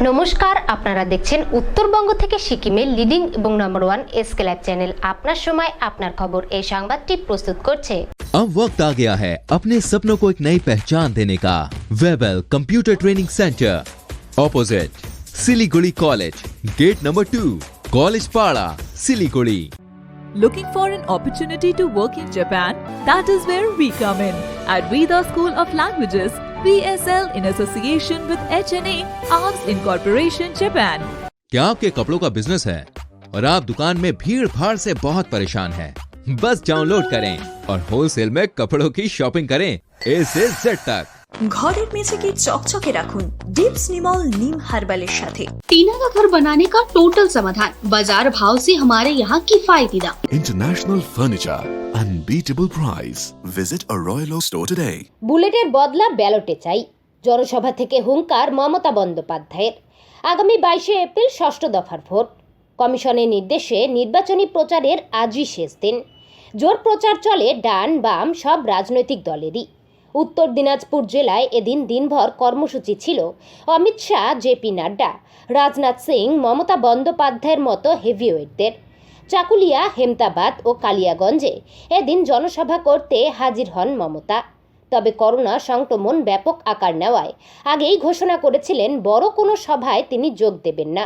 নমস্কার, আপনারা দেখছেন উত্তরবঙ্গ থেকে সিকিমের লিডিং এবং নম্বর 1 এসকে লাইভ চ্যানেল। আপনার সময় আপনার খবর এই সংবাদটি প্রস্তুত করছে। अब वक्त आ गया है अपने सपनों को एक नई पहचान देने का। Webel computer training centre, opposite Siliguri college, gate number 2, college Para, Siliguri. Looking for an opportunity to work in Japan? That is where we come in. At Vida School of Languages, VSL in association with HNA, Arms Incorporation, Japan. क्या आपके कपड़ों का business है और आप दुकान में भीड़ भाड़ से बहुत परेशान हैं? बस डाउनलोड करें और होलसेल में कपड़ों की शॉपिंग करें A से Z तक। ঘরের মেঝেকে চকচকে রাখুন ডিপস নিমল নিম হার্বালের সাথে। टीना का घर बनाने का टोटल समाधान बाजार भाव से हमारे यहाँ किफायती दाम। International Furniture, unbeatable price. Visit a Royal Oak store today. বুলেটের বদলা ব্যালটে চাই, জনসভা থেকে হুঙ্কার মমতা বন্দ্যোপাধ্যায়ের। আগামী 22শে এপ্রিল ষষ্ঠ দফার ভোট। কমিশনের নির্দেশে নির্বাচনী প্রচারের আজই শেষ দিন। জোর প্রচার চলে ডান বাম সব রাজনৈতিক দলেরই। উত্তর দিনাজপুর জেলায় এদিন দিনভর কর্মসূচি ছিল অমিত শাহ, জেপি নাড্ডা, রাজনাথ সিং, মমতা বন্দ্যোপাধ্যায়ের মতো হেভিওয়েটদের। চাকুলিয়া, হেমতাবাদ ও কালিয়াগঞ্জে এদিন জনসভা করতে হাজির হন মমতা। তবে করোনা সংক্রমণ ব্যাপক আকার নেওয়ায় আগেই ঘোষণা করেছিলেন বড় কোনো সভায় তিনি যোগ দেবেন না।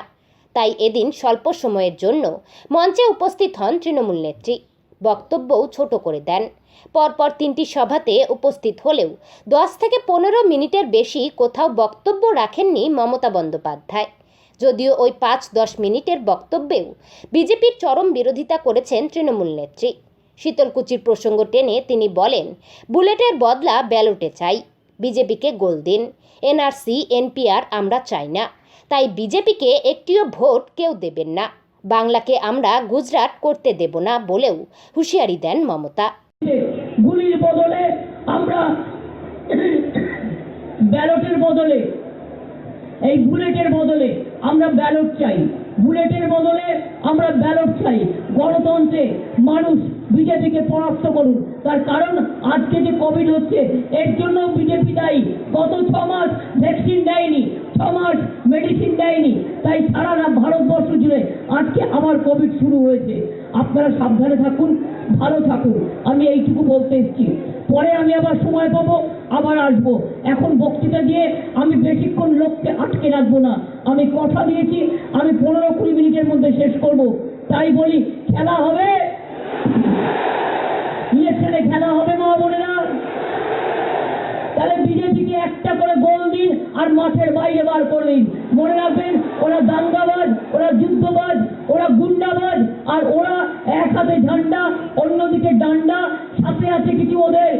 তাই এদিন স্বল্প সময়ের জন্য মঞ্চে উপস্থিত হন তৃণমূল নেত্রী। বক্তব্যও ছোট করে দেন। পরপর 3টি সভাতে উপস্থিত হলেও 10 থেকে 15 মিনিটের বেশি কোথাও বক্তব্য রাখেননি মমতা বন্দ্যোপাধ্যায়। যদিও ওই 5-10 মিনিটের বক্তব্যেও বিজেপির চরম বিরোধিতা করেছেন তৃণমূল নেত্রী। শীতলকুচির প্রসঙ্গ টেনে তিনি বলেন, বুলেটের বদলা ব্যালটে চাই, বিজেপিকে গোল দিন। এনআরসি, এনপিআর আমরা চাই না, তাই বিজেপিকে একটিও ভোট কেউ দেবেন না। বাংলাকে আমরা গুজরাট করতে দেব না বলেও হুঁশিয়ারি দেন মমতা। গুলির বদলে আমরা ব্যালটের বদলে এই বুলেটের বদলে আমরা ব্যালট চাই, বুলেটের বদলে আমরা ব্যালট চাই। গণতন্ত্রে মানুষ বিজেপিকে পরাস্ত করুন। তার কারণ আজকে যে কোভিড হচ্ছে এর জন্য বিজেপি দায়ী। গত 6 মাস ভ্যাকসিন দেয়নি, 6 মাস মেডিসিন দেয়নি, তাই সারা ভারতবর্ষ জুড়ে আজকে আবার কোভিড শুরু হয়েছে। আপনারা সাবধানে থাকুন, ভালো থাকুন, আমি এইটুকু বলতে এসেছি। পরে আমি আবার সময় পাবো, আবার আসবো। এখন বক্তৃতা দিয়ে আমি বেশিক্ষণ লোককে আটকে রাখবো না। আমি কথা দিয়েছি আমি 15-20 মিনিটের মধ্যে শেষ করব। তাই বলি, খেলা হবে, ইলেকশনে খেলা হবে মা বোনেরা। তাহলে বিজেপিকে একটা করে গোল দিন আর মাঠের বাইরে বার করে দিন। মনে রাখবেন, ওরা দাঙ্গাবাজ, ওরা যুদ্ধবাজ, ওরা গুন্ডাবাজ, আর ওরা এক হাতে ঝান্ডা অন্যদিকে ডান্ডা, সাথে আছে কিছু ওদের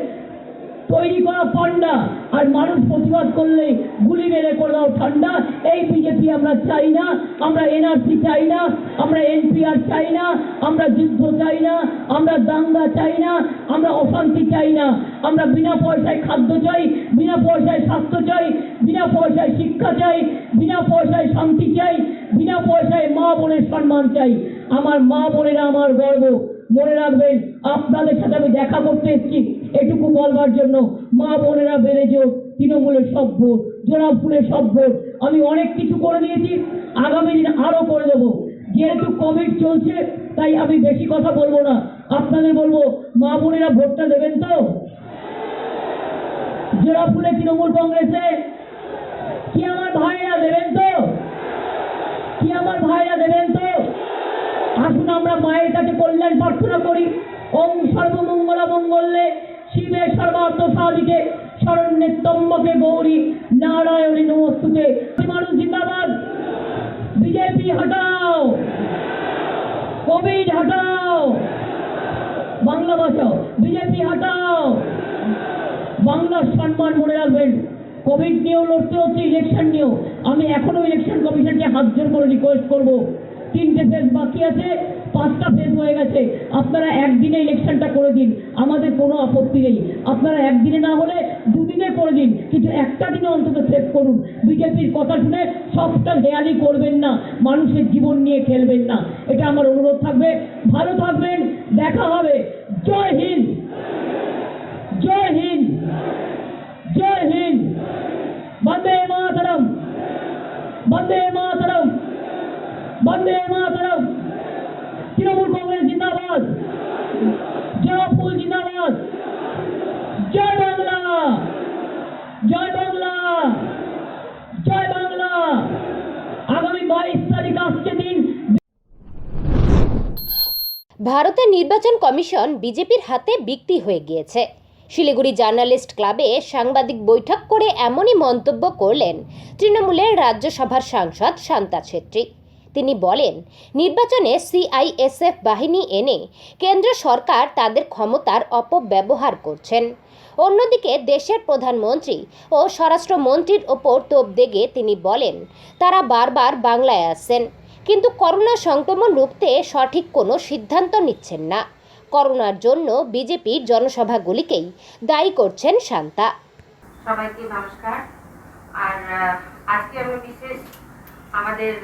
তৈরি করা পান্ডা। আর মানুষ প্রতিবাদ করলে গুলি মেরে করে দাও ঠান্ডা। এই বিজেপি আমরা চাই না। আমরা এনআরসি চাই না, আমরা এনপিআর চাই না, আমরা যুদ্ধ চাই না, আমরা দাঙ্গা চাই না, আমরা অশান্তি চাই না। আমরা বিনা পয়সায় খাদ্য চাই, বিনা পয়সায় স্বাস্থ্য চাই, বিনা পয়সায় শিক্ষা চাই, বিনা পয়সায় শান্তি চাই, বিনা পয়সায় মা বোনের সম্মান চাই। আমার মা বোনেরা আমার গর্ব। মনে রাখবেন, আপনাদের সাথে আমি দেখা করতে এসেছি এটুকু বলবার জন্য। মা বোনেরা বেড়ে যাও, তৃণমূলের সব ভোট, জোড়াফুলের সব ভোট। আমি অনেক কিছু করে দিয়েছি, আগামী দিন আরো করে দেবো। যেহেতু কোভিড চলছে তাই আমি বেশি কথা বলবো না। আপনাদের বলবো, মা বোনেরা ভোটটা দেবেন তো? জোড়াফুলে তৃণমূল কংগ্রেসে কি আমার ভাইরা দেবেন তো? কি আমার ভাইরা দেবেন তো? আসুন আমরা মায়ের কাছে কল্যাণ প্রার্থনা করি। ওম সর্বমঙ্গলা মঙ্গলে শিবে সর্বার্থ সাধিকে শরণ্যে ত্র্যম্বকে গৌরী নারায়ণী নমস্তুতে। মানুষ জিন্দাবাদ। বিজেপি হটাও, কোভিড হটাও, বাংলা বাঁচাও। বিজেপি হটাও, বাংলার সম্মান। মনে রাখবেন, কোভিড নিয়েও লড়তে হচ্ছে, ইলেকশন নিয়েও। আমি এখনো ইলেকশন কমিশনকে হাত জোর করে রিকোয়েস্ট করবো, 3টে ফেজ বাকি আছে, 5টা ফেজ হয়ে গেছে। আপনারা একদিনে ইলেকশনটা করে দিন, আমাদের কোনো আপত্তি নেই। আপনারা একদিনে না হলে 2 দিনে করে দিন, কিন্তু একটা দিনে অন্তত সেভ করুন। বিজেপির কথা শুনে সবটা হেয়ালি করবেন না, মানুষের জীবন নিয়ে খেলবেন না, এটা আমার অনুরোধ থাকবে। ভালো থাকবেন, দেখা হবে। জয় হিন্দ, জয় হিন্দ, জয় হিন্দ, বন্দে মাতরম। বন্দে মাতরম, বন্দে মাতরম। তৃণমূল কংগ্রেস জিন্দাবাদ, জয়পুর জিন্দাবাদ। জয় বাংলা, জয় বাংলা, জয় বাংলা। আগামী 22 তারিখ আসছে দিন। ভারতের নির্বাচন কমিশন বিজেপির হাতে বিক্রি হয়ে গিয়েছে। শিলিগুড়ি জার্নালিস্ট ক্লাবে সাংবাদিক বৈঠক করে এমনই মন্তব্য করলেন তৃণমূলের রাজ্যসভার সাংসদ শান্তা ছেত্রী। তিনি বলেন, নির্বাচনে সিআইএসএফ বাহিনী এনে কেন্দ্র সরকার তাদের ক্ষমতার অপব্যবহার করছেন। অন্যদিকে দেশের প্রধানমন্ত্রী ও স্বরাষ্ট্রমন্ত্রীর ওপর তোপ দেগে তিনি বলেন, তারা বারবার বাংলায় আসছেন, কিন্তু করোনা সংক্রমণ রুখতে সঠিক কোনো সিদ্ধান্ত নিচ্ছেন না। করোনার জন্য বিজেপির জনসভাগুলিকেই দায়ী করছেন শান্তা। সবাইকে নমস্কার। আর আজকে আমি বিশেষ আমাদের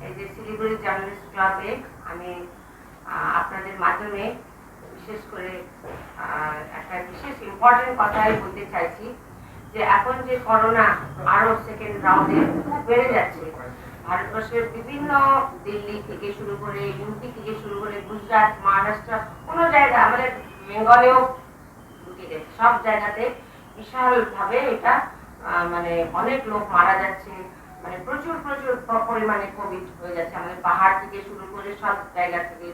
এই যে শিলিগুড়ি জার্নালিস্ট ক্লাবে আমি আপনাদের মাধ্যমে বিশেষ করে একটা বিশেষ ইম্পর্টেন্ট কথাই বলতে চাইছি যে এখন যে করোনা আরো সেকেন্ড রাউন্ডে বেড়ে যাচ্ছে, ভারতবর্ষের বিভিন্ন দিল্লি থেকে শুরু করে ইউপি থেকে শুরু করে গুজরাট, মহারাষ্ট্র, কোনো জায়গা আমাদের বেঙ্গলেও সব জায়গাতে বিশালভাবে এটা মানে অনেক লোক মারা যাচ্ছে, মানে প্রচুর প্রচুর পরিমাণে কোভিড হয়ে যাচ্ছে। আমাদের পাহাড় থেকে শুরু করে সব জায়গা থেকে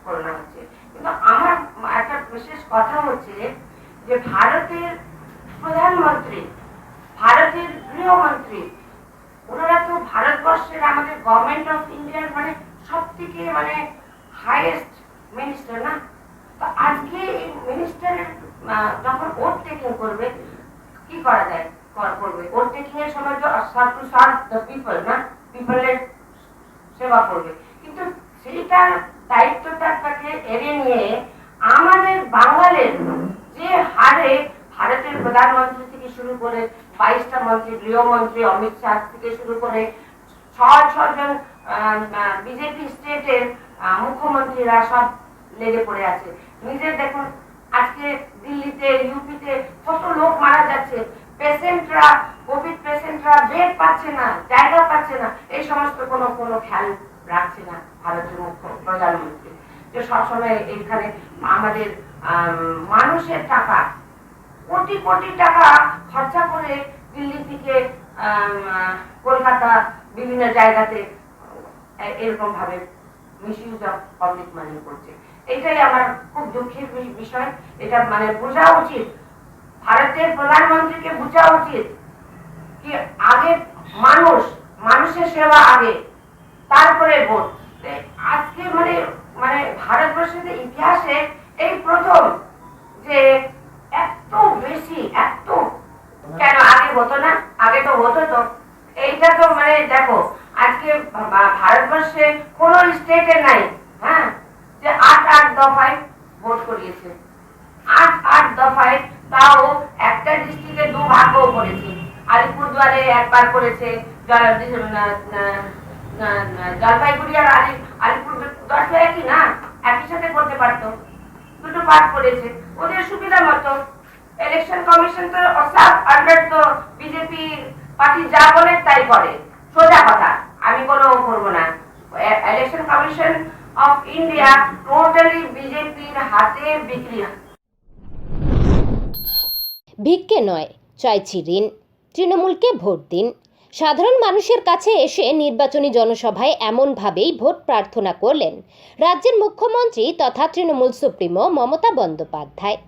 করোনা হচ্ছে। কিন্তু আমার একটা বিশেষ কথা হচ্ছে যে ভারতের প্রধানমন্ত্রী, ভারতের গৃহমন্ত্রী, ওনারা তো ভারতবর্ষের আমাদের গভর্নমেন্ট অফ ইন্ডিয়ার মানে সব থেকে মানে হাইয়েস্ট মিনিস্টার না। তো আজকে এই মিনিস্টারের যখন ওট টেকিং করবে, কি করা যায় করবে? ওট টেকিং এর সময় তো serve to serve the people না, পিপলের সেবা করবে, কিন্তু সেইটার দায়িত্বটা তাকে এড়িয়ে নিয়ে আমাদের বাঙালির যে হারে ভারতের প্রধানমন্ত্রী থেকে শুরু করে 22টা মন্ত্রী, গৃহমন্ত্রী অমিত শাহ থেকে শুরু করে 6 জন বিজেপি স্টেটের মুখ্যমন্ত্রীরা সব লেগে পড়ে আছে। নিজে দেখুন আজকে দিল্লিতে ইউপিতে কত লোক মারা যাচ্ছে, পেশেন্টরা, কোভিড পেশেন্টরা বেড পাচ্ছে না, জায়গা পাচ্ছে না, এই সমস্ত কোনো খেয়াল রাখছে না ভারতের মুখ্য প্রধানমন্ত্রী। যে সবসময় এইখানে আমাদের মানুষের টাকা, কোটি কোটি টাকা খরচা করে দিল্লি থেকে কলকাতা বিভিন্ন জায়গাতে এরকম ভাবে মিসইউজ অফ পাবলিক মানি করছে। এটাই আমার খুব দুঃখের বিষয়। এটা মানে বোঝা উচিত, ভারতের প্রধানমন্ত্রীকে বোঝা উচিত কি আগে মানুষের সেবা আগে, তারপরে ভোট। আজকে মানে মানে ভারতবর্ষের ইতিহাসে এই প্রথম যে এত বেশি, এত কেন আগে হতো না? আগে তো হতো। তো এইটা তো মানে দেখো আজকে ভারতবর্ষে কোন স্টেটে নাই হ্যাঁ যে 8 দফায় ভোট করিয়েছে, 8 দফায়, তাও একটা ডিস্ট্রিক্টে 2 ভাগও করেছে। আলিপুরদুয়ারে একবার করেছে, জলপাইগুড়ি আর আলিপুরদুয়ার তো একই না, একই সাথে করতে পারতো, 2টো ভাগ করেছে ওদের সুবিধা মতো। ইলেকশন কমিশন তো সব আন্ডার তো বিজেপি পার্টি যা বলে তাই করে, সোজা কথা, আমি কোনো করবো না। Election commission of India totally বিজেপির হাতে বিক্রি। ভিক্ষে নয়, চাইছি ঋণ, তৃণমূলকে ভোট দিন। সাধারণ মানুষের কাছে এসে নির্বাচনী জনসভায় এমনভাবেই ভোট প্রার্থনা করলেন রাজ্যের মুখ্যমন্ত্রী তথা তৃণমূল সুপ্রিমো মমতা বন্দ্যোপাধ্যায়।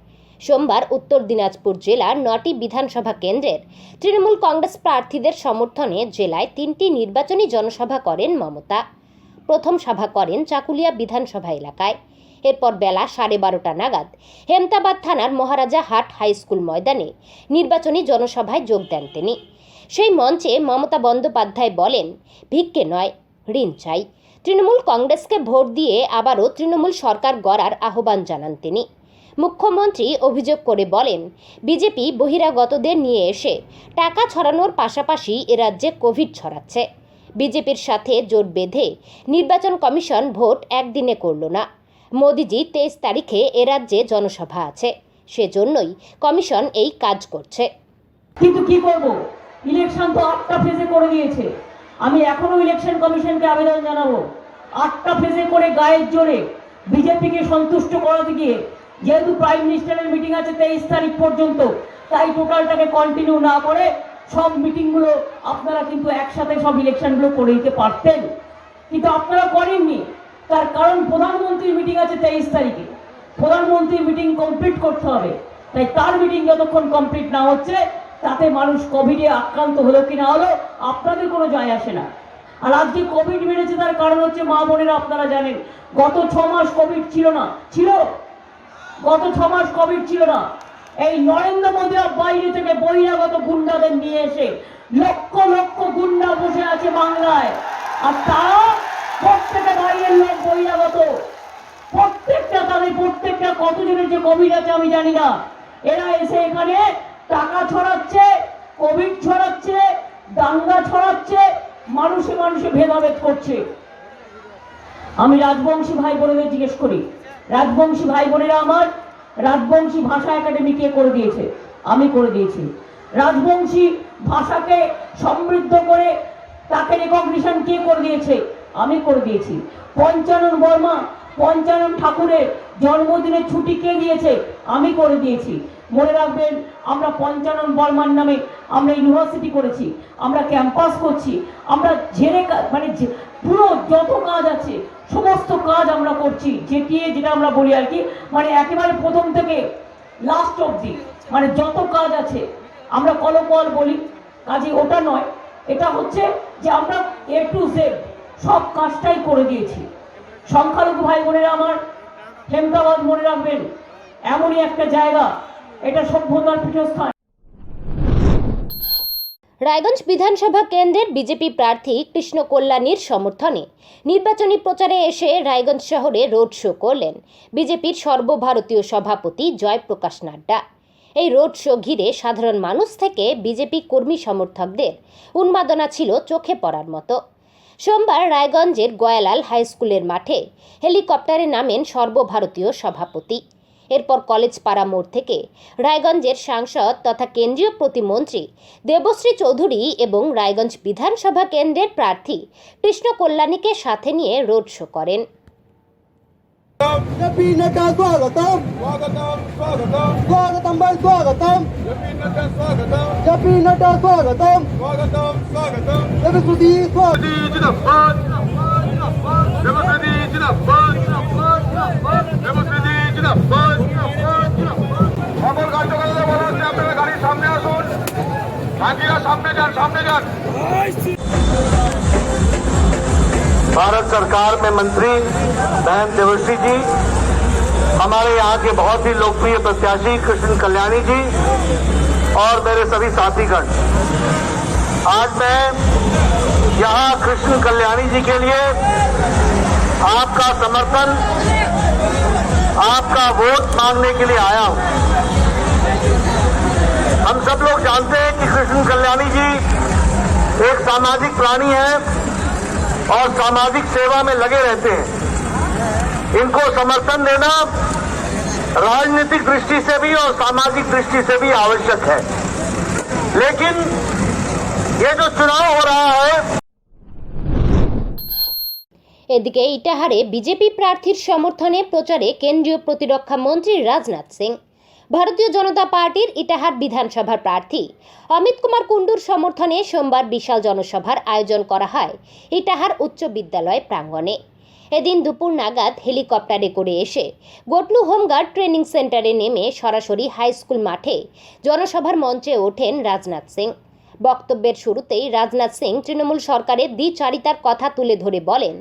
সোমবার উত্তর দিনাজপুর জেলার 9টি বিধানসভা কেন্দ্রের তৃণমূল কংগ্রেস প্রার্থীদের সমর্থনে জেলায় 3টি নির্বাচনী জনসভা করেন মমতা। প্রথম সভা করেন চাকুলিয়া বিধানসভা এলাকায়। এরপর বেলা 12:30 নাগাদ হেমতাবাদ থানার মহারাজা হাট হাই স্কুল ময়দানে নির্বাচনী জনসভায় যোগ দেন তিনি। সেই মঞ্চে মমতা বন্দ্যোপাধ্যায় বলেন, ভিক্ষে নয়, ঋণ চাই। তৃণমূল কংগ্রেসকে ভোট দিয়ে আবারও তৃণমূল সরকার গড়ার আহ্বান জানান তিনি। মুখ্যমন্ত্রী অভিযোগ করে বলেন, বিজেপি বহিরাগতদের নিয়ে এসে টাকা ছড়ানোর পাশাপাশি এ রাজ্যে কোভিড ছড়াচ্ছে। বিজেপির সাথে জোট বেঁধে নির্বাচন কমিশন ভোট একদিনে করল না। মোদিজি 23 তারিখে এ রাজ্যে জনসভা আছে, সেজন্যই কমিশন এই কাজ করছে। কিন্তু কি করব, ইলেকশন তো 8টা ফেজে করে দিয়েছে, আমি এখনো ইলেকশন কমিশনকে আবেদন জানাবো 8টা ফেজে করে গায়ের জোরে বিজেপিকে সন্তুষ্ট করাতে গিয়ে যেহেতু প্রাইম মিনিস্টারের মিটিং আছে 23 তারিখ পর্যন্ত, তাই টোটালটাকে কন্টিনিউ না করে সব মিটিংগুলো আপনারা কিন্তু একসাথে সব ইলেকশনগুলো করে দিতে পারতেন, কিন্তু আপনারা করেননি। তার কারণ প্রধানমন্ত্রীর মিটিং আছে 23 তারিখে, প্রধানমন্ত্রীর মিটিং কমপ্লিট করতে হবে। তাই তার মিটিং যতক্ষণ কমপ্লিট না হচ্ছে তাতে মানুষ কোভিডে আক্রান্ত হলো কি না হলো আপনাদের কোনো যায় আসে না। আর আজকে কোভিড বেড়েছে তার কারণ হচ্ছে মা বোনেরা আপনারা জানেন গত 6 মাস কোভিড ছিল না, গত 6 মাস কোভিড ছিল না। এই নরেন্দ্র মোদীরা বাইরে থেকে বহিরাগত গুন্ডাদের নিয়ে এসে লক্ষ লক্ষ গুন্ডা বসে আছে বাংলায়, আর তারা প্রত্যেকটা বাইরের লোক বহিরাগত, প্রত্যেকটা কতজনের যে কোভিড আছে আমি জানি না। এরা এসে এখানে টাকা ছড়াচ্ছে, কোভিড ছড়াচ্ছে, দাঙ্গা ছড়াচ্ছে, মানুষে মানুষে ভেদাভেদ করছে। আমি রাজবংশী ভাই বোনেদের জিজ্ঞেস করি, রাজবংশী ভাই বোনেরা আমার রাজবংশী ভাষা একাডেমি কে করে দিয়েছে? আমি করে দিয়েছি। রাজবংশী ভাষাকে সমৃদ্ধ করে তাকে রেকগনিশন কে করে দিয়েছে? আমি করে দিয়েছি। পঞ্চানন বর্মা, পঞ্চানন ঠাকুরের জন্মদিনের ছুটি কে দিয়েছে? আমি করে দিয়েছি। মনে রাখবেন, আমরা পঞ্চানন বর্মার নামে আমরা ইউনিভার্সিটি করেছি, আমরা ক্যাম্পাস করছি, আমরা পুরো যত কাজ আছে সমস্ত কাজ আমরা করছি, যেটা আমরা বলি আর কি, মানে একেবারে প্রথম থেকে লাস্ট অবধি মানে যত কাজ আছে আমরা কলকল বলি, কাজে ওটা নয়। এটা হচ্ছে যে আমরা A to Z সব কাজটাই করে দিয়েছি। সংখ্যালঘু ভাই বোনেরা আমার, হেমদাবাদ মনে রাখবেন এমনই একটা জায়গা, এটা সভ্যতার পীঠস্থান। রায়গঞ্জ বিধানসভা কেন্দ্রের বিজেপি প্রার্থী কৃষ্ণ কল্যাণীর সমর্থনে নির্বাচনী প্রচারে এসে রায়গঞ্জ শহরে রোড শো করলেন বিজেপির সর্বভারতীয় সভাপতি জয়প্রকাশ নাড্ডা। এই রোড শো ঘিরে সাধারণ মানুষ থেকে বিজেপি কর্মী সমর্থকদের উন্মাদনা ছিল চোখে পড়ার মতো। সোমবার রায়গঞ্জের গয়ালাল হাই স্কুলের মাঠে হেলিকপ্টারে নামেন সর্বভারতীয় সভাপতি। এরপর কলেজ পাড়া মোড় থেকে রায়গঞ্জের সাংসদ তথা কেন্দ্রীয় প্রতিমন্ত্রী দেবশ্রী চৌধুরী এবং রায়গঞ্জ বিধানসভা কেন্দ্রের প্রার্থী কৃষ্ণ কল্যাণীকে সাথে নিয়ে রোড শো করেন। भारत सरकार में मंत्री बहन देवश्री जी, हमारे यहाँ के बहुत ही लोकप्रिय प्रत्याशी कृष्ण कल्याणी जी और मेरे सभी साथीगण, आज मैं यहाँ कृष्ण कल्याणी जी के लिए आपका समर्थन, आपका वोट मांगने के लिए आया हूँ। हम सब लोग जानते हैं कि कृष्ण कल्याणी जी एक सामाजिक प्राणी है और सामाजिक सेवा में लगे रहते हैं। इनको समर्थन देना राजनीतिक दृष्टि से भी और सामाजिक दृष्टि से भी आवश्यक है, लेकिन ये जो चुनाव हो रहा है। এদিকে ইটাহারে বিজেপি প্রার্থীর সমর্থনে প্রচারে কেন্দ্রীয় প্রতিরক্ষা মন্ত্রী রাজনাথ সিং। ভারতীয় জনতা পার্টির ইটাহার বিধানসভার প্রার্থী অমিত কুমার কুণ্ডুর সমর্থনে সোমবার বিশাল জনসভার আয়োজন করা হয় ইটাহার উচ্চ বিদ্যালয় প্রাঙ্গণে। এদিন দুপুর নাগাদ হেলিকপ্টারে করে এসে গোটলু হোমগার্ড ট্রেনিং সেন্টারে নেমে সরাসরি হাই স্কুল মাঠে জনসভার মঞ্চে ওঠেন রাজনাথ সিং। বক্তব্যের শুরুতেই রাজনাথ সিং তৃণমূল সরকারের দ্বিচারিতার কথা তুলে ধরে বলেন,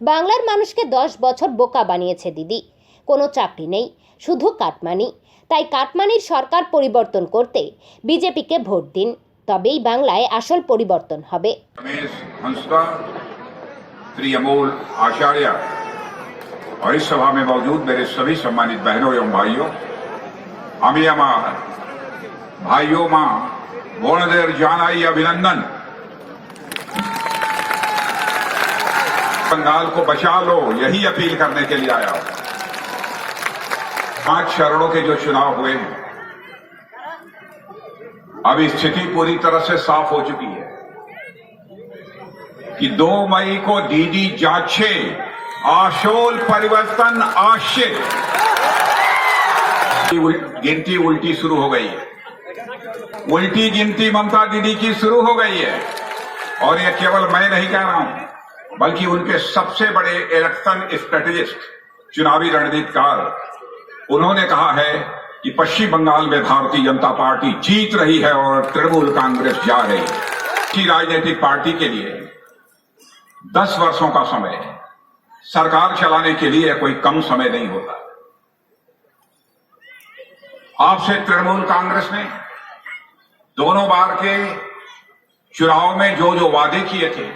বাংলার মানুষকে 10 বছর বোকা বানিয়েছে দিদি, কোনো চাকরি নেই, শুধু কাটমানি। তাই কাটমানির সরকার পরিবর্তন করতে বিজেপিকে ভোট দিন, তবেই বাংলায় আসল পরিবর্তন হবে। श्री अमोल आचार्य और इस सभा में मौजूद मेरे सभी सम्मानित बहनों एवं भाइयों, আমি আমার भाइयों मां বোনদের জানাই अभिनंदन। बंगाल को बचा लो, यही अपील करने के लिए आया हूं। 5 चरणों के जो चुनाव हुए हैं, अब स्थिति पूरी तरह से साफ हो चुकी है। कि 2 मई को दीदी जाचे आशोल परिवर्तन आश्रित गिनती उल्टी शुरू हो गई है। उल्टी गिनती ममता दीदी की शुरू हो गई है और यह केवल मैं नहीं कह रहा हूं बल्कि उनके सबसे बड़े इलेक्शन स्ट्रेटेजिस्ट, चुनावी रणनीतिकार, उन्होंने कहा है कि पश्चिम बंगाल में भारतीय जनता पार्टी जीत रही है और तृणमूल कांग्रेस जा रही है। की राजनीतिक पार्टी के लिए 10 वर्षों का समय सरकार चलाने के लिए कोई कम समय नहीं होता। आपसे तृणमूल कांग्रेस ने दोनों बार के चुनाव में जो जो वादे किए थे।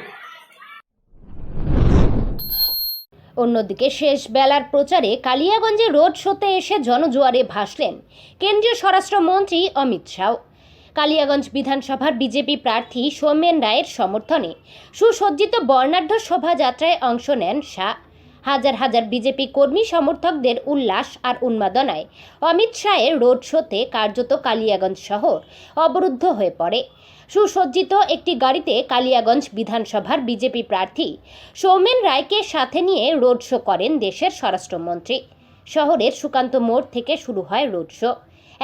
অন্যদিকে শেষ বেলার প্রচারে কালিয়াগঞ্জে রোড শোতে এসে জনজোয়ারে ভাসলেন কেন্দ্রীয় স্বরাষ্ট্রমন্ত্রী অমিত শাহ। কালিয়াগঞ্জ বিধানসভার বিজেপি প্রার্থী সৌমেন রায়ের সমর্থনে সুসজ্জিত বর্ণাঢ্য শোভাযাত্রায় অংশ নেন শাহ। হাজার হাজার বিজেপি কর্মী সমর্থকদের উল্লাস আর উন্মাদনায় অমিত শাহের রোড শোতে কার্যত কালিয়াগঞ্জ শহর অবরুদ্ধ হয়ে পড়ে। সুসজ্জিত একটি গাড়িতে কালিয়াগঞ্জ বিধানসভার বিজেপি প্রার্থী সৌমেন রায়কে সাথে নিয়ে রোড শো করেন দেশের স্বরাষ্ট্রমন্ত্রী। শহরের সুকান্ত মোড় থেকে শুরু হয় রোড শো।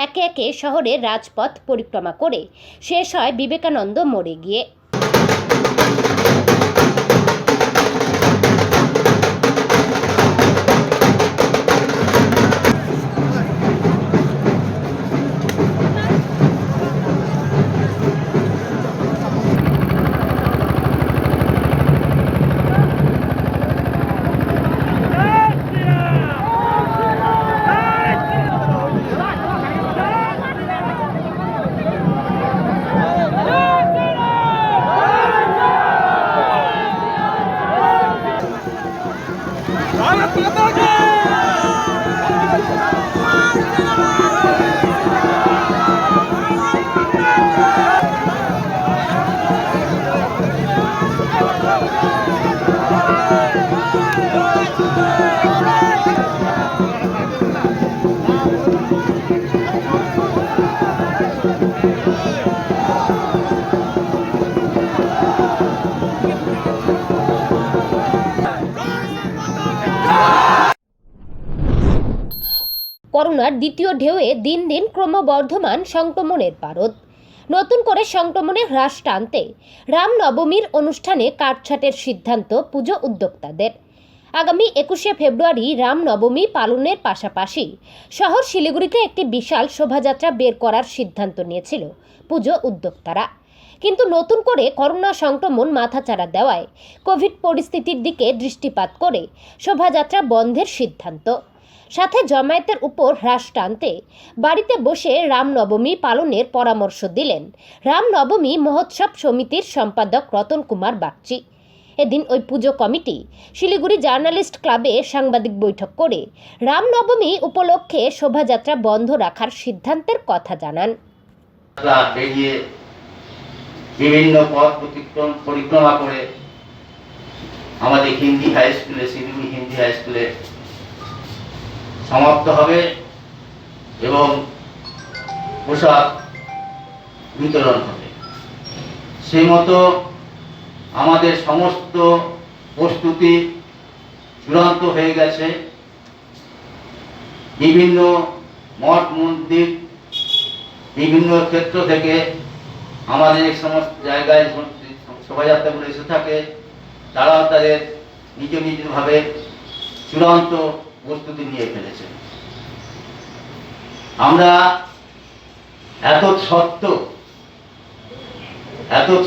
একে একে শহরের রাজপথ পরিক্রমা করে শেষ হয় বিবেকানন্দ মোড়ে গিয়ে। করোনার দ্বিতীয় ঢেউয়ে দিন দিন ক্রমবর্ধমান সংক্রমণের পারদ। নতুন করে সংক্রমণে হ্রাস টানতে রামনবমীর অনুষ্ঠানে কাটছাটের সিদ্ধান্ত পুজো উদ্যোক্তাদের। আগামী 21শে ফেব্রুয়ারি রামনবমী পালনের পাশাপাশি শহর শিলিগুড়িতে একটি বিশাল শোভাযাত্রা বের করার সিদ্ধান্ত নিয়েছিল পুজো উদ্যোক্তারা। কিন্তু নতুন করে করোনা সংক্রমণ মাথাচাড়া দেওয়ায় কোভিড পরিস্থিতির দিকে দৃষ্টিপাত করে শোভাযাত্রা বন্ধের সিদ্ধান্ত। সাথে জমায়েতের উপর হ্রাস টানতে বাড়িতে বসে রামনবমী পালনের পরামর্শ দিলেন রামনবমী মহোৎসব সমিতির সম্পাদক রতন কুমার বাগচি। এদিন ওই পুজো কমিটি শিলিগুড়ি জার্নালিস্ট ক্লাবে সাংবাদিক বৈঠক করে রামনবমী উপলক্ষে শোভাযাত্রা বন্ধ রাখার সিদ্ধান্তের কথা জানান। বিভিন্ন পথ পরিক্রমা করে আমাদের হিন্দি হাই স্কুলে, শিলিগুড়ি হিন্দি হাই স্কুলে সমাপ্ত হবে এবং পোশাক বিতরণ হবে। সেই মতো আমাদের সমস্ত প্রস্তুতি চূড়ান্ত হয়ে গেছে। বিভিন্ন মঠ মন্দির, বিভিন্ন ক্ষেত্র থেকে আমাদের এই সমস্ত জায়গায় শোভাযাত্রাগুলো এসে থাকে। তারাও তাদের নিজ নিজভাবে চূড়ান্ত প্রস্তুতি নিয়ে ফেলেছে। আমরা এত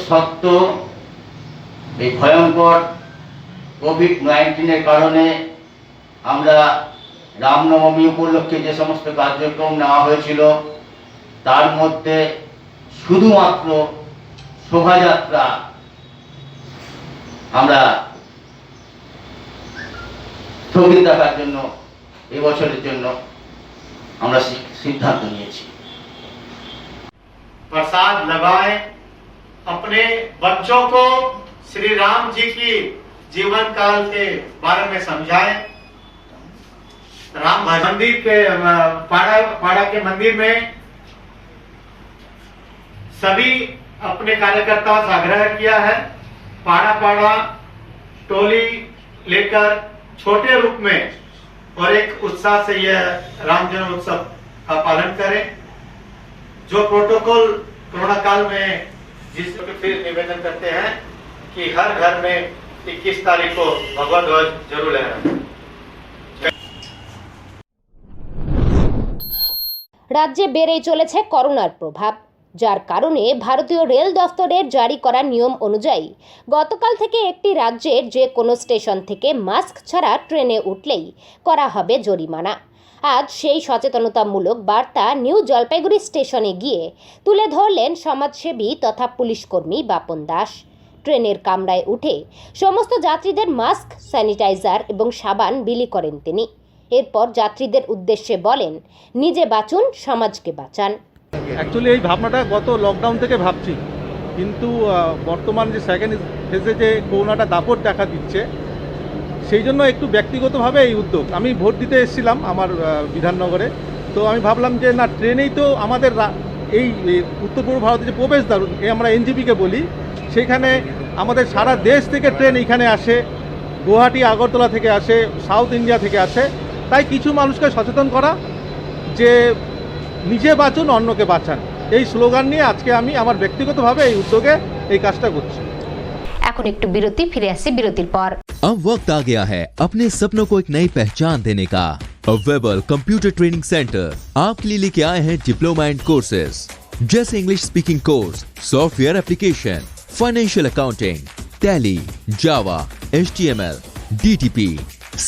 সত্ত্বেও এই ভয়ঙ্কর কোভিড-19 কারণে আমরা রামনবমী উপলক্ষে যে সমস্ত কার্যক্রম নেওয়া হয়েছিল তার মধ্যে শুধুমাত্র শোভাযাত্রা আমরা স্থগিত রাখার জন্য এবছরের জন্য আমরা সিদ্ধান্ত নিয়েছি। प्रसाद लगाए, अपने बच्चों को श्री राम जी की जीवन काल के बारे में समझाएं। राम मंदिर के पाड़ा के मंदिर में सभी अपने कार्यकर्ताओं से आग्रह किया है पाड़ा पाड़ा टोली लेकर छोटे रूप में और एक उत्साह से यह राम जन्म उत्सव का पालन करें। जो प्रोटोकॉल कोरोना काल में जिसको फिर निवेदन करते हैं कि हर घर में 21 तारीख को भगवा ध्वज जरूर लहराएं। রাজ্যে বেড়েই চলেছে করোনার প্রভাব, যার কারণে ভারতীয় রেল দফতরের জারি করা নিয়ম অনুযায়ী গতকাল থেকে একটি রাজ্যের যে কোনো স্টেশন থেকে মাস্ক ছাড়া ট্রেনে উঠলেই করা হবে জরিমানা। আজ সেই সচেতনতামূলক বার্তা নিউ জলপাইগুড়ি স্টেশনে গিয়ে তুলে ধরলেন সমাজসেবী তথা পুলিশকর্মী বাপন দাস। ট্রেনের কামরায় উঠে সমস্ত যাত্রীদের মাস্ক, স্যানিটাইজার এবং সাবান বিলি করেন তিনি। এরপর যাত্রীদের উদ্দেশ্যে বলেন, নিজে বাঁচুন, সমাজকে বাঁচান। অ্যাকচুয়ালি এই ভাবনাটা গত লকডাউন থেকে ভাবছি, কিন্তু বর্তমান যে সেকেন্ড ফেজে যে করোনাটা দাপট দেখা দিচ্ছে, সেই জন্য একটু ব্যক্তিগতভাবে এই উদ্যোগ। আমি ভোট দিতে এসেছিলাম আমার বিধাননগরে, তো আমি ভাবলাম যে না, ট্রেনেই তো আমাদের এই উত্তর পূর্ব ভারতের যে প্রবেশদ্বার, আমরা এনজিপিকে বলি, সেখানে আমাদের সারা দেশ থেকে ট্রেন এইখানে আসে, গুয়াহাটি আগরতলা থেকে আসে, সাউথ ইন্ডিয়া থেকে আসে। তাই কিছু মানুষকে সচেতন করা যে নিজে বাঁচুন, অন্যকে বাঁচান, এই স্লোগান নিয়ে আজকে আমি আমার ব্যক্তিগতভাবে এই উদ্যোগে এই কাজটা করছি। এখন একটু বিরতি, ফিরে আসছি বিরতির পর। अब वक्त आ गया है अपने सपनों को एक नई पहचान देने का। वेबल कंप्यूटर ट्रेनिंग सेंटर आपके लिए लेके आए हैं डिप्लोमा एंड कोर्सेज जैसे English speaking course, software application, financial accounting, Tally, Java, HTML, DTP, C++,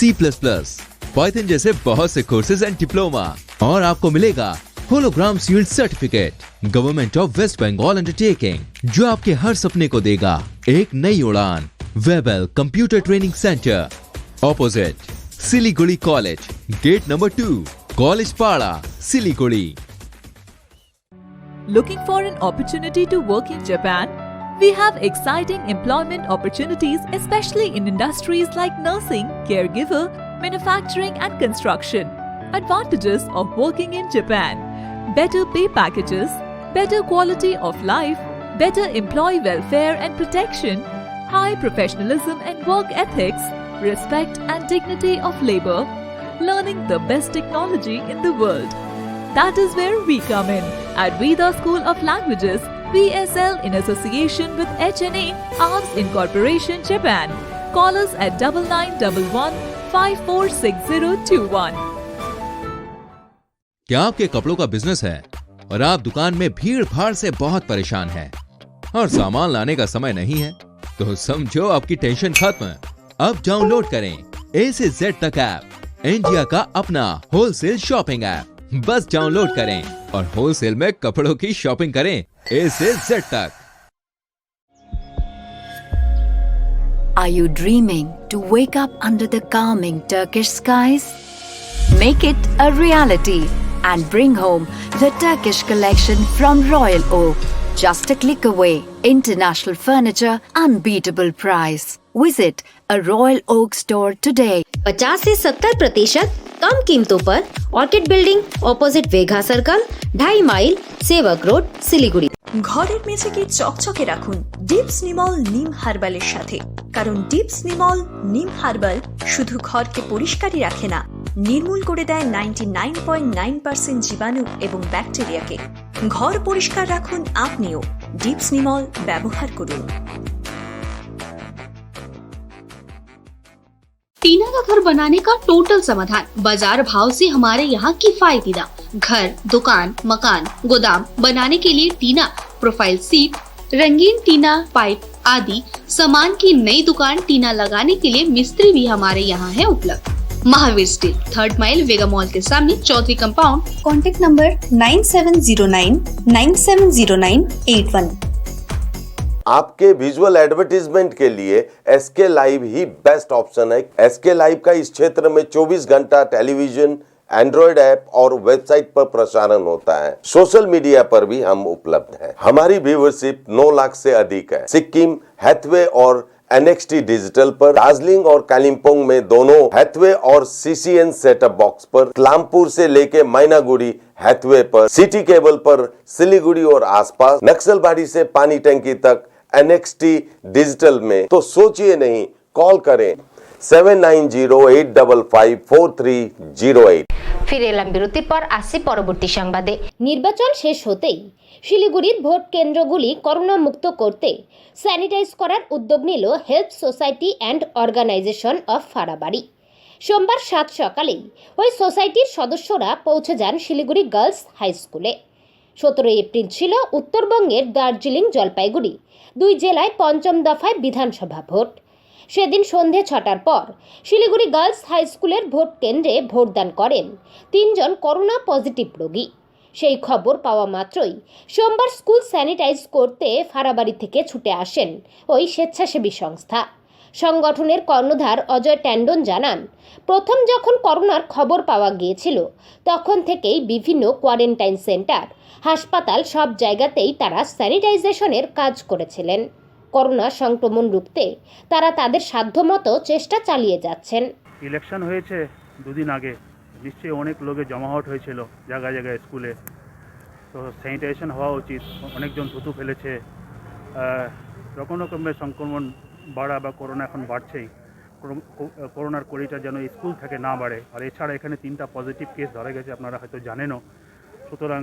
Python जैसे बहुत से कोर्सेज एंड डिप्लोमा। और आपको मिलेगा hologram sealed certificate government of West Bengal undertaking, जो आपके हर सपने को देगा एक नई उड़ान। Webel computer training centre, opposite Siliguri college, gate number 2, college Para, Siliguri. Looking for an opportunity to work in Japan? We have exciting employment opportunities, especially in industries like nursing, caregiver, manufacturing and construction. Advantages of working in Japan: better pay packages, better quality of life, better employee welfare and protection, high professionalism and work ethics, respect and dignity of labor, learning the best technology in the world. That is where we come in at Veda School of Languages, VSL, in association with HNA, Arms Incorporation, Japan. Call us at 9911 546021. क्या आपके कपड़ों का business है और आप दुकान में भीड़ भाड़ से बहुत परेशान हैं और सामान लाने का समय नहीं है? तो समझो आपकी टेंशन खत्म। अब डाउनलोड करें A से Z तक ऐप, इंडिया का अपना होलसेल शॉपिंग ऐप। बस डाउनलोड करें और होलसेल में कपड़ों की शॉपिंग करें A से Z तक। Are you dreaming to wake up under the calming Turkish skies? Make it a reality and bring home the Turkish collection from Royal Oak. Just a click away. International furniture, unbeatable price. Visit a Royal Oak store today. 50 से 70% कम कीमतों पर orchid building, opposite Vega circle, 2.5 mile, Sevoke road, Siliguri. ঘরের মেঝেকে চকচকে রাখুন dips Nimal নিম হার্বালের সাথে, কারণ ডিপস নিমল নিম হার্বাল শুধু ঘরকে পরিষ্কারই রাখে না, নির্মূল করে দেয় 99.9% জীবাণু এবং ব্যাকটেরিয়াকে। ঘর পরিষ্কার রাখুন আপনিও, ডিপস নিমল ব্যবহার করুন। टीना का घर बनाने का टोटल समाधान बाजार भाव से हमारे यहाँ किफायती दाम। घर, दुकान, मकान, गोदाम बनाने के लिए टीना, प्रोफाइल सीट, रंगीन टीना, पाइप आदि सामान की नई दुकान टीना लगाने के लिए मिस्त्री भी हमारे यहाँ है उपलब्ध। महावीर स्टील, 3rd माइल, वेगा मॉल के सामने, चौधरी कंपाउंड। Contact number 9709970981। आपके विजुअल एडवर्टीजमेंट के लिए SK लाइव ही बेस्ट ऑप्शन है। SK लाइव का इस क्षेत्र में 24 घंटा टेलीविजन, एंड्रॉइड ऐप और वेबसाइट पर प्रसारण होता है। सोशल मीडिया पर भी हम उपलब्ध हैं। हमारी व्यूवरशिप 9 लाख से अधिक है। सिक्किम, हैथवे और NXT डिजिटल पर, दार्जिलिंग और कालिम्पोंग में दोनों हैथवे और CCN सेटअप बॉक्स पर, क्लामपुर से लेके मैनागुड़ी हैथवे पर, सिटी केबल पर, सिलीगुड़ी और आसपास, नक्सलबाड़ी से पानी टंकी तक NXT डिजिटल में, तो सोचिए नहीं, कॉल करें 7908554308। ফিরে এলাম বিরতির পর, আসছি পরবর্তী সংবাদে। নির্বাচন শেষ হতেই শিলিগুড়ির ভোট কেন্দ্রগুলি করোনা মুক্ত করতে স্যানিটাইজ করার উদ্যোগ নিল help society and organisation of Farabari. সোমবার 7 সকালেই ওই সোসাইটির সদস্যরা পৌঁছে যান শিলিগুড়ি গার্লস হাই স্কুলে। 17 এপ্রিল ছিল উত্তরবঙ্গের দার্জিলিং জলপাইগুড়ি দুই জেলায় পঞ্চম দফায় বিধানসভা ভোট। সেদিন সন্ধে 6টার পর শিলিগুড়ি গার্লস হাই স্কুলের ভোট কেন্দ্রে ভোটদান করেন 3 জন করোনা পজিটিভ রোগী। সেই খবর পাওয়া মাত্রই সোমবার স্কুল স্যানিটাইজ করতে ফারাবাড়ি থেকে ছুটে আসেন ওই স্বেচ্ছাসেবী সংস্থা। সংগঠনের কর্ণধার অজয় ট্যান্ডন জানান, প্রথম যখন করোনার খবর পাওয়া গিয়েছিল তখন থেকেই বিভিন্ন কোয়ারেন্টাইন সেন্টার, হাসপাতাল সব জায়গাতেই তারা স্যানিটাইজেশনের কাজ করেছিলেন। করোনা সংক্রমণ রুখতে তারা তাদের সাধ্যমতো চেষ্টা চালিয়ে যাচ্ছেন। ইলেকশন হয়েছে দুদিন আগে, নিশ্চয়ই অনেক লোকের জমাহট হয়েছিল জায়গায় জায়গায় স্কুলে, তো স্যানিটাইজেশন হওয়া উচিত। অনেকজন থুতু ফেলেছে, রকম রকমের সংক্রমণ বাড়া বা করোনা এখন বাড়ছেই। করোনার কড়িটা যেন স্কুল থেকে না বাড়ে। আর এছাড়া এখানে 3টা পজিটিভ কেস ধরা গেছে, আপনারা হয়তো জানেনও। সুতরাং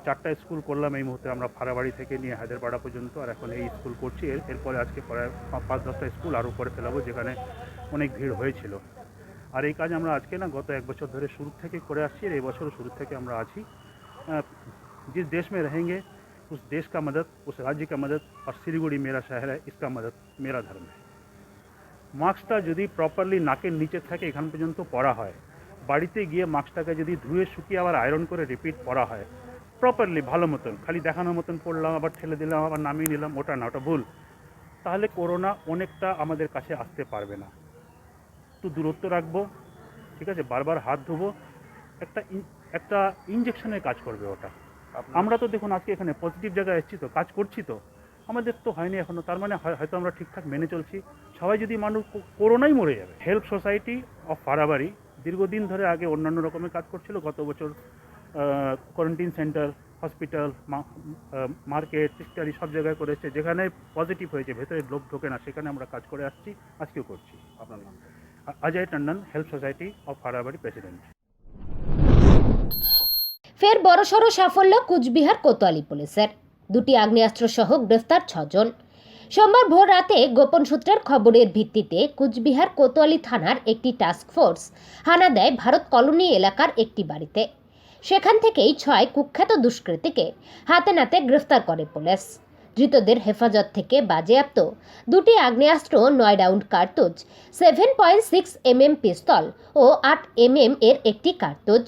4টা স্কুল করলাম এই মুহূর্তে আমরা, ফারাবাড়ি থেকে নিয়ে হায়দ্রাপাড়া পর্যন্ত, আর এখন এই স্কুল করছি। এরপরে আজকে প্রায় 5-10টা স্কুল আরও করে ফেলাবো যেখানে অনেক ভিড় হয়েছিল। আর এই কাজ আমরা আজকে না, গত 1 বছর ধরে শুরু থেকে করে আসছি, আর এই বছরও শুরু থেকে আমরা আছি। जिस देश में रहेंगे उस देश का मदद, उस राज्य का मदद, और सिलीगुड़ी मेरा शहर है, इसका मदद मेरा धर्म है। মাস্কটা যদি প্রপারলি নাকের নিচে থাকে এখান পর্যন্ত পরা হয়, বাড়িতে গিয়ে মাস্কটাকে যদি ধুয়ে শুকিয়ে আবার আয়রন করে রিপিট পরা হয় প্রপারলি, ভালো মতন, খালি দেখানোর মতন পড়লাম আবার ঠেলে দিলাম আবার নামিয়ে নিলাম, ওটা না, ওটা ভুল, তাহলে করোনা অনেকটা আমাদের কাছে আসতে পারবে না। একটু দূরত্ব রাখবো, ঠিক আছে, বারবার হাত ধোবো, একটা ইঞ্জেকশনের কাজ করবে ওটা। আমরা তো দেখুন আজকে এখানে পজিটিভ জায়গায় এসেছি, তো কাজ করছি, তো আমাদের তো হয়নি এখনও, তার মানে হয়তো আমরা ঠিকঠাক মেনে চলছি। সবাই যদি মানুষ করোনাই মরে যাবে। হেল্প সোসাইটি অফ ফারাবাড়ি দীর্ঘদিন ধরে আগে অন্যান্য রকমের কাজ করছিল। গত বছর কোয়ারেন্টাইন সেন্টার, হসপিটাল, মার্কেট ইত্যাদি সব জায়গায় করেছে। যেখানে পজিটিভ হয়েছে, ভেতরে লোক ঢোকে না, সেখানে আমরা কাজ করে আসছি, আজকেও করছি। আপনার নাম? Ajay Tandon, help society of Farabari president. ফের বড়সড় সাফল্য কুচবিহার কোতোয়ালি পুলিশের। 2টি আগ্নেয়াস্ত্র সহ গ্রেফতার 6 জন। সোমবার ভোর রাতে গোপন সূত্রের খবরের ভিত্তিতে কুচবিহার কোতোয়ালি থানার একটি টাস্ক ফোর্স হানা দেয় ভারত কলোনি এলাকার একটি বাড়িতে। সেখান থেকেই 6 কুখ্যাত দুষ্কৃতীকে হাতে নাতে গ্রেফতার করে পুলিশ। ধৃতদের হেফাজত থেকে বাজেয়াপ্ত 2টি আগ্নেয়াস্ত্র, 9 রাউন্ড কার্তুজ, 7.6 mm পিস্তল ও 8 mm এর একটি কার্তুজ,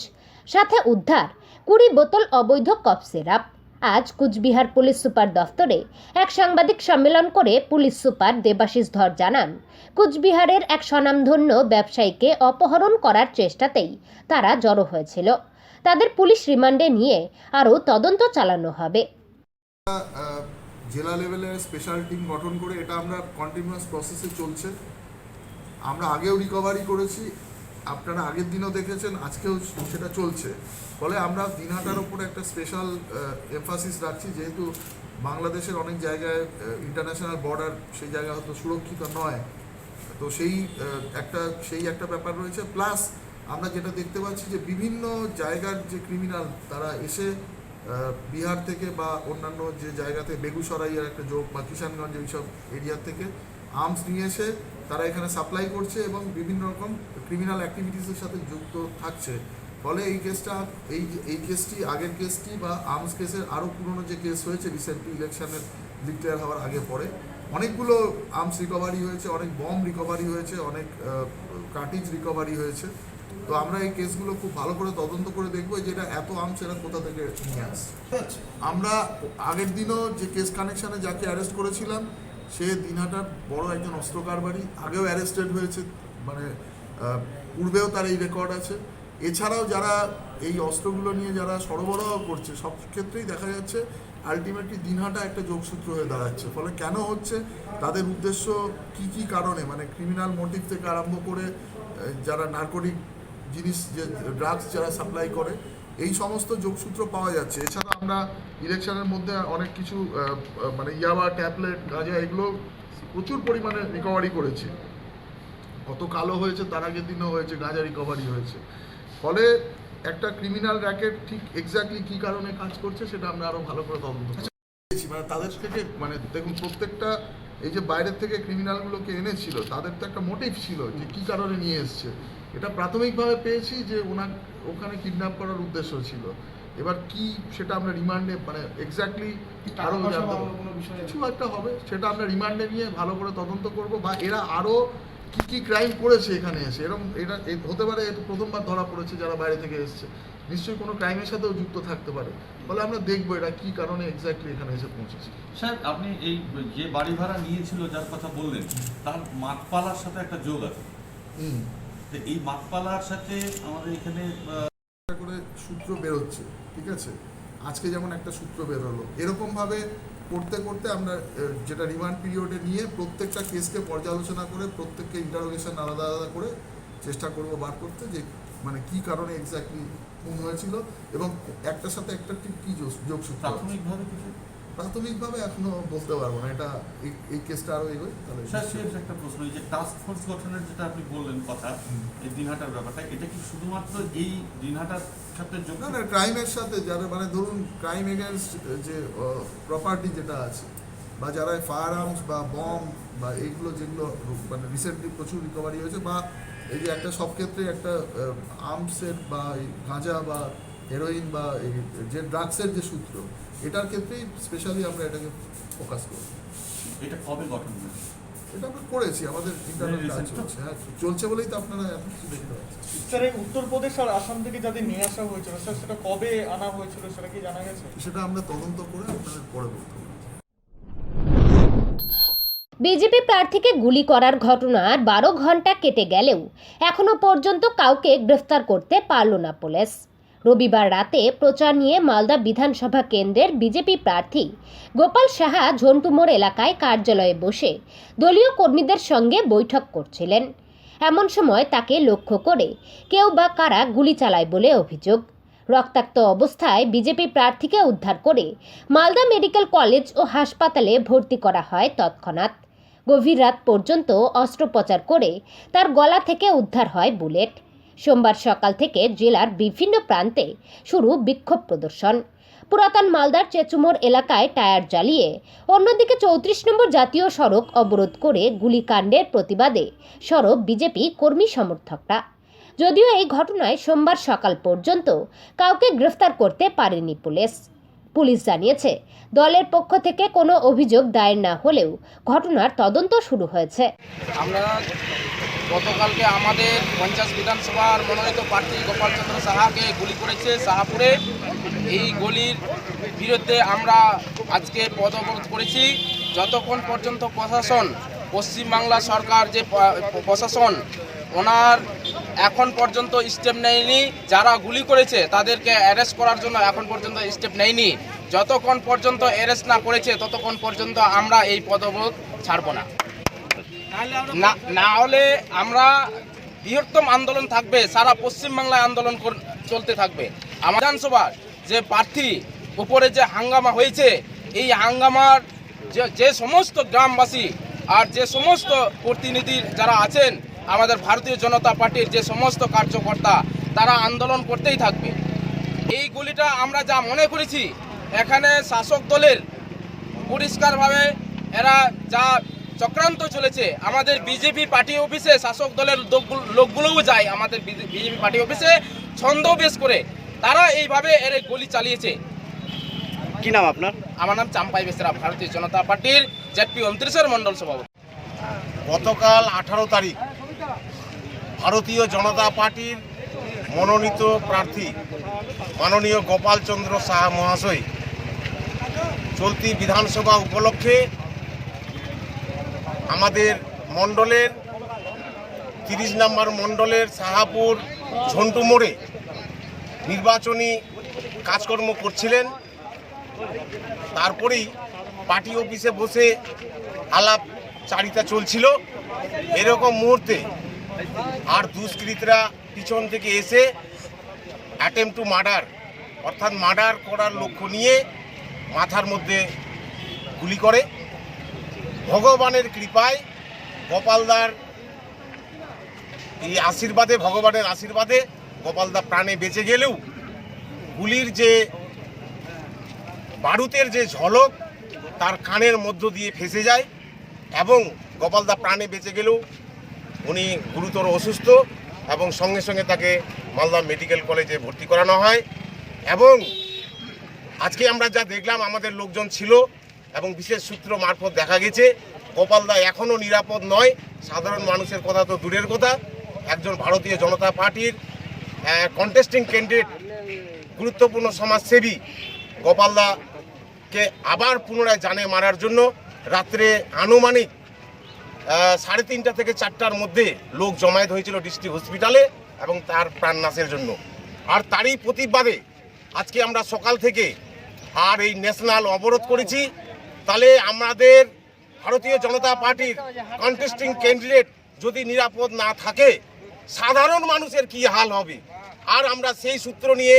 সাথে উদ্ধার 20 বোতল অবৈধ কফ সিরাপ। আজ কুচবিহার পুলিশ সুপার দফতরে এক সাংবাদিক সম্মেলন করে পুলিশ সুপার দেবাশিস ধর জানান, কুচবিহারের এক স্বনামধন্য ব্যবসায়ীকে অপহরণ করার চেষ্টাতেই তারা জড়ো হয়েছিল। তাদের পুলিশ রিমান্ডে নিয়ে আরও তদন্ত চালানো হবে। জেলা লেভেলের স্পেশাল টিম গঠন করে এটা আমরা কন্টিনিউয়াস প্রসেসে চলছে। আমরা আগেও রিকভারি করেছি, আপনারা আগের দিনও দেখেছেন, আজকেও সেটা চলছে। ফলে আমরা দিনহাটার উপরে একটা স্পেশাল এমফাসিস রাখছি, যেহেতু বাংলাদেশের অনেক জায়গায় ইন্টারন্যাশনাল বর্ডার সেই জায়গা হয়তো সুরক্ষিত নয়, তো সেই একটা ব্যাপার রয়েছে। প্লাস আমরা যেটা দেখতে পাচ্ছি যে বিভিন্ন জায়গার যে ক্রিমিনাল তারা এসে বিহার থেকে বা অন্যান্য যে জায়গাতে, বেগুসরাইয়ের একটা যোগ বা কিষানগঞ্জ এইসব এরিয়া থেকে আর্মস নিয়ে এসে তারা এখানে সাপ্লাই করছে এবং বিভিন্ন রকম ক্রিমিনাল অ্যাক্টিভিটিসের সাথে যুক্ত থাকছে। ফলে এই কেসটি আগের কেসটি বা আর্মস কেসের আরও পুরনো যে কেস হয়েছে রিসেন্টলি ইলেকশনের ডিক্লেয়ার হওয়ার আগে পরে, অনেকগুলো আর্মস রিকভারি হয়েছে, অনেক বম রিকভারি হয়েছে, অনেক কার্টিজ রিকভারি হয়েছে। তো আমরা এই কেসগুলো খুব ভালো করে তদন্ত করে দেখবো যে এটা এত আর্মস এরা কোথা থেকে নিয়ে আসে। আমরা আগের দিনও যে কেস কানেকশানে যাকে অ্যারেস্ট করেছিলাম সে দিনহাটার বড় একজন অস্ত্র কারবারি, আগেও অ্যারেস্টেড হয়েছে, মানে পূর্বেও তার এই রেকর্ড আছে। এছাড়াও যারা এই অস্ত্রগুলো নিয়ে যারা সরবরাহ করছে সব ক্ষেত্রেই দেখা যাচ্ছে আলটিমেটলি দিনহাটা একটা যোগসূত্র হয়ে দাঁড়াচ্ছে। ফলে কেন হচ্ছে, তাদের উদ্দেশ্য কি কারণে, মানে ক্রিমিনাল মোটিভ থেকে আরম্ভ করে যারা নার্কোটিক জিনিস, যে ড্রাগস যারা সাপ্লাই করে, এই সমস্ত যোগসূত্র পাওয়া যাচ্ছে। এছাড়া আমরা ইলেকশনের মধ্যে অনেক কিছু মানে ইয়াবা, ট্যাবলেট, গাঁজা এগুলো প্রচুর পরিমাণে রিকভারি করেছি। কত কালো হয়েছে, তার আগের দিনও হয়েছে গাঁজা রিকভারি হয়েছে। ফলে একটা ক্রিমিনাল র্যাকেট ঠিক এক্স্যাক্টলি কী কারণে কাজ করছে সেটা আমরা আরও ভালো করে তদন্ত করছি। মানে তাদের থেকে মানে দেখুন, প্রত্যেকটা এই যে বাইরের থেকে ক্রিমিনালগুলোকে এনেছিল তাদের তো একটা মোটিভ ছিল যে কী কারণে নিয়ে এসছে। এটা প্রাথমিকভাবে পেয়েছি যে ওখানে কিডন্যাপ করার উদ্দেশ্য ছিল। এবার কি সেটা আমরা রিমান্ডে মানে এক্স্যাক্টলি আরও কিছু একটা হবে, সেটা আমরা রিমান্ডে নিয়ে ভালো করে তদন্ত করব, বা এরা আরও কী কী ক্রাইম করেছে এখানে এসে। এরকম এটা হতে পারে প্রথমবার ধরা পড়েছে যারা বাইরে থেকে এসছে, নিশ্চয়ই কোনো ক্রাইমের সাথেও যুক্ত থাকতে পারে। ফলে আমরা দেখবো এটা কী কারণে এক্স্যাক্টলি এখানে এসে পৌঁছেছে। স্যার, আপনি এই যে বাড়ি ভাড়া নিয়েছিল যার কথা বললেন, তার মাঠপালার সাথে একটা যোগ আছে। এই মাঠপালার সাথে আমাদের এখানে করে সূত্র বেরোচ্ছে, ঠিক আছে। আজকে যেমন একটা সূত্র বেরোলো, এরকমভাবে করতে করতে আমরা যেটা রিমান্ড পিরিয়ডে নিয়ে প্রত্যেকটা কেসকে পর্যালোচনা করে প্রত্যেককে ইন্টারোগেশন আলাদা আলাদা করে চেষ্টা করব বার করতে, যে মানে কী কারণে এক্স্যাক্টলি খুন হয়েছিল এবং একটার সাথে একটা ঠিক কী যোগসূত্র। প্রাথমিকভাবে এখনো বলতে পারবো না, এটা এই কেসটা আরও এগোয় তাহলে। স্যার, একটা প্রশ্ন, এই যে টাস্ক ফোর্স গঠনের যেটা আপনি বললেন কথা, এই দিনহাটার ব্যাপারটা, এটা কি শুধুমাত্র এই দিনহাটার সাথে যোগ? না, ক্রাইমের সাথে যারা মানে ধরুন ক্রাইম এগেনস্ট যে প্রপার্টি যেটা আছে, বা যারা ফায়ার আর্মস বা বম বা এইগুলো যেগুলো মানে রিসেন্টলি প্রচুর রিকভারি হয়েছে, বা এই যে একটা সব ক্ষেত্রে একটা আর্মসের বা গাঁজা বা হেরোইন বা এই যে ড্রাগসের যে সূত্র, এটার ক্ষেত্রেই স্পেশালি আমরা এটাকে ফোকাস করি। এটা কবে গঠন হয়েছে? এটা আমরা করেছি, আমাদের ইন্টারনেট কাজ চলছে। হ্যাঁ, চলছে বলেই তো আপনারা এত কিছু দেখতে পাচ্ছেন। স্যার, এই উত্তরপ্রদেশ আর আসাম থেকে যাদের নিয়ে আসা হয়েছিল স্যার, সেটা কবে আনা হয়েছিল সেটা কি জানা গেছে? সেটা আমরা তদন্ত করে আপনাদের পরে বলতে পারবো। বিজেপি প্রার্থীকে গুলি করার ঘটনার 12 ঘন্টা কেটে গেলেও এখনো পর্যন্ত কাউকে গ্রেফতার করতে পারল না পুলিশ। রবিবার রাতে প্রচার নিয়ে মালদা বিধানসভা কেন্দ্রের বিজেপি প্রার্থী গোপাল সাহা ঝন্টুমোড় এলাকায় কার্যালয়ে বসে দলীয় কর্মীদের সঙ্গে বৈঠক করছিলেন। এমন সময় তাকে লক্ষ্য করে কেউ বা কারা গুলি চালায় বলে অভিযোগ। রক্তাক্ত অবস্থায় বিজেপি প্রার্থীকে উদ্ধার করে মালদা মেডিকেল কলেজ ও হাসপাতালে ভর্তি করা হয় তৎক্ষণাৎ। গভীর রাত পর্যন্ত অস্ত্রোপচার করে তার গলা থেকে উদ্ধার হয় বুলেট। সোমবার সকাল থেকে জেলার বিভিন্ন প্রান্তে শুরু বিক্ষোভ প্রদর্শন। পুরাতন মালদার চেচুমোড় এলাকায় টায়ার জ্বালিয়ে, অন্যদিকে 34 নম্বর জাতীয় সড়ক অবরোধ করে গুলিকাণ্ডের প্রতিবাদে সরব বিজেপি কর্মী সমর্থকরা। যদিও এই ঘটনায় সোমবার সকাল পর্যন্ত কাউকে গ্রেফতার করতে পারেনি পুলিশ। পুলিশ জানিয়েছে, দলের পক্ষ থেকে কোনো অভিযোগ দায়ের না হলেও ঘটনার তদন্ত শুরু হয়েছে। আমরা গতকালকে আমাদের 50 বিধানসভার মনোনীত প্রার্থী গোপাল চন্দ্র সাহাকে গুলি করেছে শাহপুরে। এই গুলির বিরুদ্ধে আমরা আজকে পথ অবরোধ করেছি। যতক্ষণ পর্যন্ত প্রশাসন, পশ্চিমবাংলা সরকার যে প্রশাসন, ওনার এখন পর্যন্ত স্টেপ নেয়নি। যারা গুলি করেছে তাদেরকে অ্যারেস্ট করার জন্য এখন পর্যন্ত স্টেপ নেয়নি। যতক্ষণ পর্যন্ত অ্যারেস্ট না করেছে ততক্ষণ পর্যন্ত আমরা এই পথ অবরোধ ছাড়ব না। না হলে আমরা বৃহত্তম আন্দোলন থাকবে, সারা পশ্চিমবাংলায় আন্দোলন চলতে থাকবে। আমার বিধানসভার যে প্রার্থী উপরে যে হাঙ্গামা হয়েছে, এই হাঙ্গামার যে সমস্ত গ্রামবাসী আর যে সমস্ত প্রতিনিধি যারা আছেন, আমাদের ভারতীয় জনতা পার্টির যে সমস্ত কার্যকর্তা, তারা আন্দোলন করতেই থাকবে। এই গুলিটা আমরা যা মনে করেছি, এখানে শাসক দলের পরিষ্কারভাবে এরা যা চক্রান্ত চলেছে। আমাদের বিজেপি পার্টি অফিসে শাসক দলের লোকগুলোও যায় আমাদের বিজেপি পার্টি অফিসে ছন্দবেশ করে, তারা এইভাবে এর গুলি চালিয়েছে। কি নাম আপনার? আমার নাম চাম্পাই বেসরা, ভারতীয় জনতা পার্টির জেডপি 29-এর মন্ডল সভাপতি। গতকাল 18 তারিখ ভারতীয় জনতা পার্টির মনোনীত প্রার্থী মাননীয় গোপাল চন্দ্র সাহা মহাশয় চলতি বিধানসভা উপলক্ষে আমাদের মণ্ডলের 30 নম্বর মণ্ডলের সাহাপুর ঝন্টুমোড়ে নির্বাচনী কাজকর্ম করছিলেন। তারপরেই পার্টি অফিসে বসে আলাপচারিতা চলছিল। এরকম মুহূর্তে আর দুষ্কৃতীরা পিছন থেকে এসে অ্যাটেম্প টু মার্ডার অর্থাৎ মার্ডার করার লক্ষ্য নিয়ে মাথার মধ্যে গুলি করে। ভগবানের কৃপায় গোপালদার এই আশীর্বাদে, ভগবানের আশীর্বাদে গোপালদা প্রাণে বেঁচে গেলেও গুলির যে বারুদের যে ঝলক তার কানের মধ্য দিয়ে ফেঁসে যায় এবং গোপালদা প্রাণে বেঁচে গেলেও উনি গুরুতর অসুস্থ এবং সঙ্গে সঙ্গে তাকে মালদা মেডিকেল কলেজে ভর্তি করানো হয়। এবং আজকে আমরা যা দেখলাম, আমাদের লোকজন ছিল এবং বিশেষ সূত্র মারফত দেখা গেছে গোপালদা এখনও নিরাপদ নয়। সাধারণ মানুষের কথা তো দূরের কথা, একজন ভারতীয় জনতা পার্টির কন্টেস্টিং ক্যান্ডিডেট, গুরুত্বপূর্ণ সমাজসেবী গোপালদাকে আবার পুনরায় জানে মারার জন্য রাত্রে আনুমানিক 3:30 থেকে 4টার মধ্যে লোক জমায়েত হয়েছিল ডিস্ট্রিক্ট হসপিটালে এবং তার প্রাণনাশের জন্য। আর তারই প্রতিবাদে আজকে আমরা সকাল থেকে আর এই ন্যাশনাল অবরোধ করেছি। তাহলে আমাদের ভারতীয় জনতা পার্টির কন্টেস্টিং ক্যান্ডিডেট যদি নিরাপদ না থাকে সাধারণ মানুষের কি হাল হবে, আর আমরা সেই সূত্র নিয়ে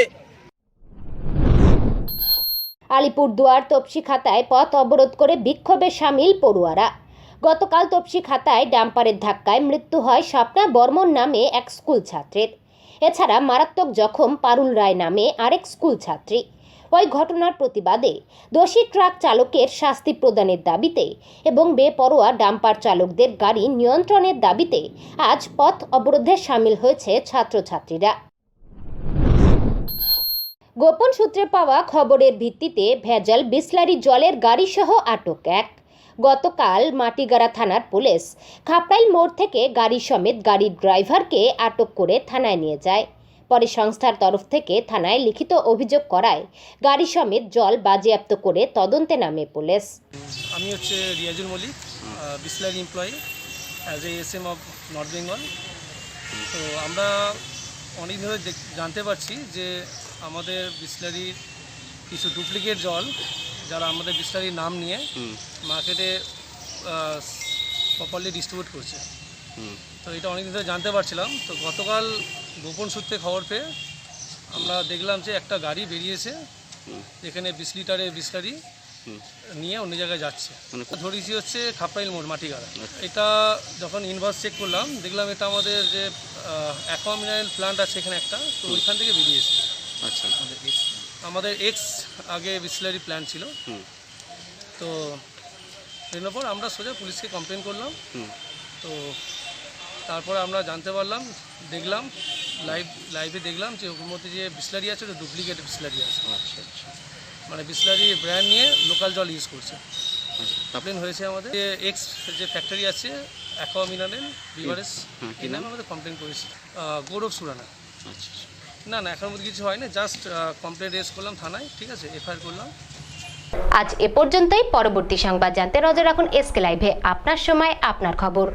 আলিপুরদুয়ার তপসিখাতায় পথ অবরোধ করে বিক্ষোভে সামিল পড়ুয়ারা। গতকাল তপসিখাতায় ডাম্পারের ধাক্কায় মৃত্যু হয় স্বপ্না বর্মন নামে এক স্কুল ছাত্রের। এছাড়া মারাত্মক জখম পারুল রায় নামে আরেক স্কুল ছাত্রী। ওই ঘটনার প্রতিবাদে দোষী ট্রাক চালকের শাস্তি প্রদানের দাবিতে এবং বেপরোয়া ডাম্পার চালকদের গাড়ি নিয়ন্ত্রণের দাবিতে আজ পথ অবরোধে সামিল হয়েছে ছাত্রছাত্রীরা। গোপন সূত্রে পাওয়া খবরের ভিত্তিতে ভেজাল বিসলারি জলের গাড়িসহ আটক এক। গতকাল মাটিগাড়া থানার পুলিশ খাপড়াইল মোড় থেকে গাড়ি সমেত গাড়ির ড্রাইভারকে আটক করে থানায় নিয়ে যায়। পরে সংস্থার তরফ থেকে থানায় লিখিত অভিযোগ করায় গাড়ি সমেত জল বাজেয়াপ্ত করে তদন্তে নামে পুলিশ। আমি হচ্ছে Riazul Mallick, Bisleri employee as a SM of North Bengal. তো আমরা অনেক ধরে জানতে পারছি যে আমাদের বিসলারির কিছু ডুপ্লিকেট জল যারা আমাদের বিসলারির নাম নিয়ে মার্কেটে প্রপারলি ডিস্ট্রিবিউট করছে। তো এটা অনেক দিন ধরে জানতে পারছিলাম। তো গতকাল গোপন সূত্রে খবর পেয়ে আমরা দেখলাম যে একটা গাড়ি বেরিয়েছে যেখানে 20 লিটারের বিসলারি নিয়ে অন্য জায়গায় যাচ্ছে। ধরেছি হচ্ছে খাপড়াইল মোড় মাটিগাড়া। এটা যখন ইনভার্স চেক করলাম দেখলাম এটা আমাদের যে অ্যাকোয়া মিনারেল প্ল্যান্ট আছে এখানে একটা, তো ওইখান থেকে বেরিয়েছে। আচ্ছা, আমাদের এক্স আগে বিসলারি প্ল্যান্ট ছিল। তো এর পর আমরা সোজা পুলিশকে কমপ্লেন করলাম। তো তারপরে আমরা জানতে পারলাম, দেখলাম লাইভে দেখলাম যে ওর মধ্যে যে বিসলারি আছে ওটা ডুপ্লিকেট বিসলারি আছে। আচ্ছা আচ্ছা, মানে বিসলারি ব্র্যান্ড নিয়ে লোকাল জল ইউজ করছে। কমপ্লেন হয়েছে আমাদের এক্স যে ফ্যাক্টরি আছে অ্যাকোয়া মিনারেল বিভারেজ, এই নামে আমাদের কমপ্লেন করেছি। গৌরব সুরানা। আচ্ছা, না না এখনো মধ্যে কিছু হয়নি, জাস্ট কমপ্লেন রেজ করলাম থানায়, ঠিক আছে, এফআইআর করলাম। আজ এ পর্যন্তই। পরবর্তী সংবাদ জানতে নজর রাখুন এসকে লাইভে। আপনার সময় আপনার খবর।